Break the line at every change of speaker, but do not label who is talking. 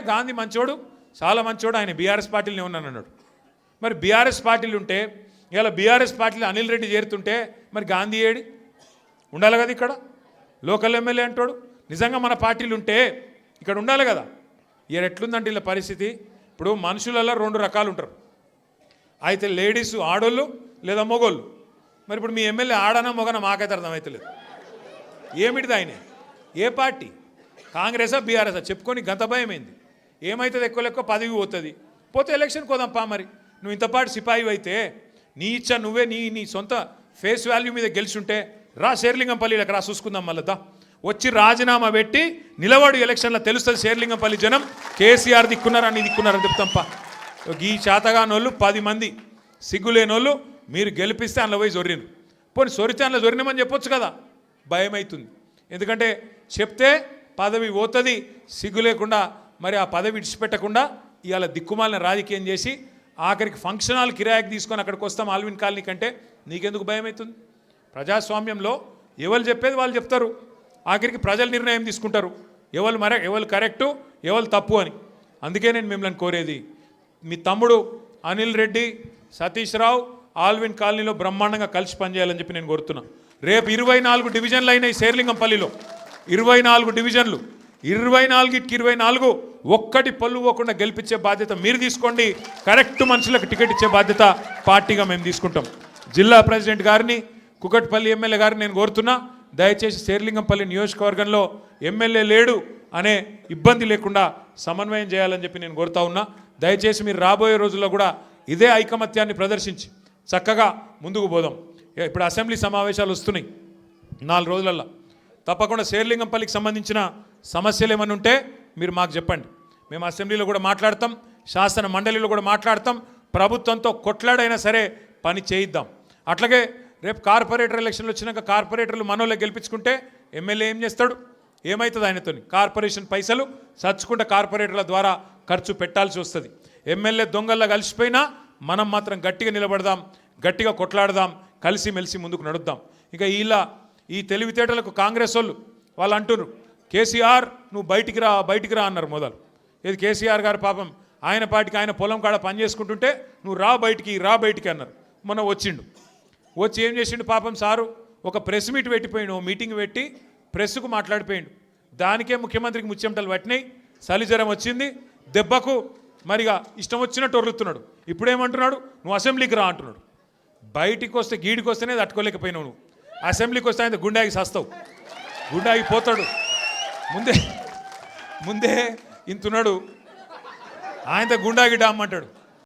గాంధీ మంచోడు, చాలా మంచోడు, ఆయన బీఆర్ఎస్ పార్టీలోనే ఉన్నాను అన్నాడు. మరి బీఆర్ఎస్ పార్టీలు ఉంటే ఇలా బీఆర్ఎస్ పార్టీలో అనిల్ రెడ్డి చేరుతుంటే మరి గాంధీ ఏడి ఉండాలి కదా, ఇక్కడ లోకల్ ఎమ్మెల్యే అంటాడు. నిజంగా మన పార్టీలు ఉంటే ఇక్కడ ఉండాలి కదా. ఇక్కడ ఎట్లుందంటే ఇలా పరిస్థితి, ఇప్పుడు మనుషులలో 2 రకాలు ఉంటారు, అయితే లేడీస్ ఆడోళ్ళు లేదా మొగోళ్ళు. మరి ఇప్పుడు మీ ఎమ్మెల్యే ఆడనా మొగనా మాకైతే అర్థమవుతలేదు. ఏమిటిది ఆయన, ఏ పార్టీ, కాంగ్రెసా బీఆర్ఎసా చెప్పుకొని గంత భయమైంది. ఏమవుతుంది, ఎక్కువ పదవి పోతుంది, పోతే ఎలక్షన్ కోదాంపా. మరి నువ్వు ఇంతపాటు సిపాయి అయితే నీ ఇచ్చా నువ్వే నీ సొంత ఫేస్ వాల్యూ మీద గెలిచుంటే రా శేర్లింగంపల్లికి రా, చూసుకుందాం. మళ్ళా వచ్చి రాజీనామా పెట్టి నిలబడు, ఎలక్షన్లో తెలుస్తుంది శేర్లింగంపల్లి జనం కేసీఆర్ దిక్కున్నారా నీ దిక్కున్నారని చెప్తాంపా. ఈ చేతగానోళ్ళు 10 మంది సిగ్గులేనోళ్ళు మీరు గెలిపిస్తే అందులో పోయి జొర్రిను. పోనీ సొరితే అందులో జొరినమని చెప్పొచ్చు కదా, భయం అవుతుంది. ఎందుకంటే చెప్తే పదవి పోతుంది, సిగ్గు లేకుండా మరి ఆ పదవి విడిచిపెట్టకుండా ఇవాళ దిక్కుమాలిన రాజకీయం చేసి ఆఖరికి ఫంక్షన్ హాల్ కిరాయికి తీసుకొని అక్కడికి వస్తాం ఆల్విన్ కాలనీ కంటే నీకెందుకు భయం అవుతుంది? ప్రజాస్వామ్యంలో ఎవరు చెప్పేది వాళ్ళు చెప్తారు, ఆఖరికి ప్రజలు నిర్ణయం తీసుకుంటారు ఎవరు కరెక్టు ఎవరు తప్పు అని. అందుకే నేను మిమ్మల్ని కోరేది, మీ తమ్ముడు అనిల్ రెడ్డి, సతీష్ రావు ఆల్విన్ కాలనీలో బ్రహ్మాండంగా కలిసి పనిచేయాలని చెప్పి నేను కోరుతున్నా. రేపు 24 డివిజన్లు అయినాయి శేర్లింగంపల్లిలో, 24 డివిజన్లు, 24కి 24 ఒక్కటి పళ్ళు పోకుండా గెలిపించే బాధ్యత మీరు తీసుకోండి. కరెక్ట్ మనుషులకు టికెట్ ఇచ్చే బాధ్యత పార్టీగా మేము తీసుకుంటాం. జిల్లా ప్రెసిడెంట్ గారిని, కుకట్పల్లి ఎమ్మెల్యే గారిని నేను కోరుతున్నా, దయచేసి శేర్లింగంపల్లి నియోజకవర్గంలో ఎమ్మెల్యే లేడు అనే ఇబ్బంది లేకుండా సమన్వయం చేయాలని చెప్పి నేను కోరుతా ఉన్నా. దయచేసి మీరు రాబోయే రోజుల్లో కూడా ఇదే ఐకమత్యాన్ని ప్రదర్శించి చక్కగా ముందుకు పోదాం. ఇప్పుడు అసెంబ్లీ సమావేశాలు వస్తున్నాయి 4 రోజులల్లో, తప్పకుండా శేర్లింగంపల్లికి సంబంధించిన సమస్యలు ఏమైనా ఉంటే మీరు మాకు చెప్పండి. మేము అసెంబ్లీలో కూడా మాట్లాడతాం, శాసన మండలిలో కూడా మాట్లాడతాం, ప్రభుత్వంతో కొట్లాడైనా సరే పని చేయిద్దాం. అట్లాగే రేపు కార్పొరేటర్ ఎలక్షన్లు వచ్చినాక కార్పొరేటర్లు మనోళ్ళే గెలిపించుకుంటే ఎమ్మెల్యే ఏం చేస్తాడు, ఏమవుతుంది ఆయనతో? కార్పొరేషన్ పైసలు చచ్చుకుంటే కార్పొరేటర్ల ద్వారా ఖర్చు పెట్టాల్సి వస్తుంది. ఎమ్మెల్యే దొంగల్లా కలిసిపోయినా మనం మాత్రం గట్టిగా నిలబడదాం, గట్టిగా కొట్లాడదాం, కలిసిమెలిసి ముందుకు నడుద్దాం. ఇక ఈ తెలివితేటలకు కాంగ్రెస్ వాళ్ళు అంటున్నారు, కేసీఆర్ నువ్వు బయటికి రా అన్నారు మొదలు. ఏది కేసీఆర్ గారు పాపం ఆయన పాటికి ఆయన పొలం కాడ పని చేసుకుంటుంటే నువ్వు రా బయటికి అన్నారు. మొన్న వచ్చి ఏం చేసిండు పాపం సారు, ఒక ప్రెస్ మీట్ పెట్టిపోయిండు, మీటింగ్ పెట్టి ప్రెస్కు మాట్లాడిపోయిండు. దానికే ముఖ్యమంత్రికి ముచ్చెమటలు పట్టినాయి, చలిజ్వరం వచ్చింది, దెబ్బకు మరిగా ఇష్టం వచ్చినట్టు ఒర్రుతున్నాడు. ఇప్పుడేమంటున్నాడు, నువ్వు అసెంబ్లీకి రా అంటున్నాడు. బయటికి వస్తే గీడికి వస్తేనే తట్టుకోలేకపోయినావు నువ్వు, అసెంబ్లీకి వస్తే ఆయన గుండాకి సస్తావు, గుండాకి పోతాడు. ముందే ఇంతున్నాడు, ఆయనతో గుండాకి డామ్మంటాడు.